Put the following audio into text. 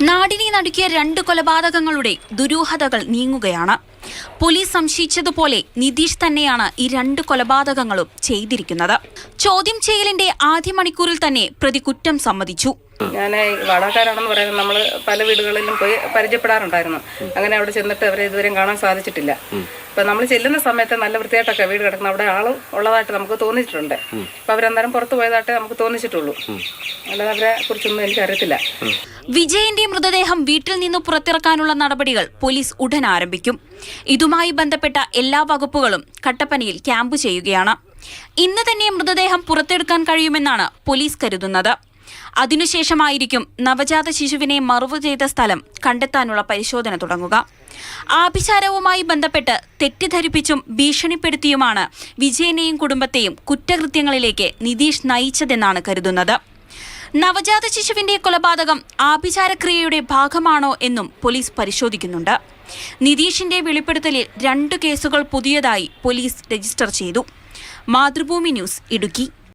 നാടിനെ നടുക്കിയ 2 കൊലപാതകങ്ങളുടെ ദുരൂഹതകൾ നീങ്ങുകയാണ്. പോലീസ് സംശയിച്ചതുപോലെ നിതീഷ് തന്നെയാണ് ഈ 2 കൊലപാതകങ്ങളും ചെയ്തിരിക്കുന്നത്. ചോദ്യം ചെയ്യലിന്റെ ആദ്യ മണിക്കൂറിൽ തന്നെ പ്രതി കുറ്റം സമ്മതിച്ചു. ഞാൻ വാടകക്കാരാണെന്ന് പറയുന്നത് നമ്മൾ പല വീടുകളിലും പോയി പരിചയപ്പെടാറുണ്ടായിരുന്നു. അങ്ങനെ അവിടെ ചെന്നിട്ട് അവരെ ഇതുവരെയും കാണാൻ സാധിച്ചിട്ടില്ല. അപ്പം നമ്മൾ ചെല്ലുന്ന സമയത്ത് നല്ല വൃത്തിയായിട്ടൊക്കെ വീട് കിടക്കുന്ന അവിടെ ആൾ ഉള്ളതായിട്ട് നമുക്ക് തോന്നിയിട്ടുണ്ട്. അപ്പം അവരന്നേരം പുറത്തു പോയതായിട്ട് നമുക്ക് തോന്നിച്ചിട്ടുള്ളൂ. അല്ലാതെ അവരെ കുറിച്ചൊന്നും എനിക്കറിയത്തില്ല. വിജയന്റെ മൃതദേഹം വീട്ടിൽ നിന്ന് പുറത്തിറക്കാനുള്ള നടപടികൾ പോലീസ് ഉടൻ ആരംഭിക്കും. ഇതുമായി ബന്ധപ്പെട്ട എല്ലാ വകുപ്പുകളും കട്ടപ്പനയിൽ ക്യാമ്പ് ചെയ്യുകയാണ്. ഇന്ന് തന്നെ മൃതദേഹം പുറത്തെടുക്കാൻ കഴിയുമെന്നാണ് പോലീസ് കരുതുന്നത്. അതിനുശേഷമായിരിക്കും നവജാത ശിശുവിനെ മറവു ചെയ്ത സ്ഥലം കണ്ടെത്താനുള്ള പരിശോധന തുടങ്ങുക. ആഭിചാരവുമായി ബന്ധപ്പെട്ട് തെറ്റിദ്ധരിപ്പിച്ചും ഭീഷണിപ്പെടുത്തിയുമാണ് വിജയനെയും കുടുംബത്തെയും കുറ്റകൃത്യങ്ങളിലേക്ക് നിതീഷ് നയിച്ചതെന്നാണ് കരുതുന്നത്. നവജാത ശിശുവിന്റെ കൊലപാതകം ആഭിചാരക്രിയയുടെ ഭാഗമാണോ എന്നും പോലീസ് പരിശോധിക്കുന്നുണ്ട്. നിതീഷിന്റെ വെളിപ്പെടുത്തലിൽ 2 കേസുകൾ പുതിയതായി പോലീസ് രജിസ്റ്റർ ചെയ്തു. മാതൃഭൂമി ന്യൂസ്, ഇടുക്കി.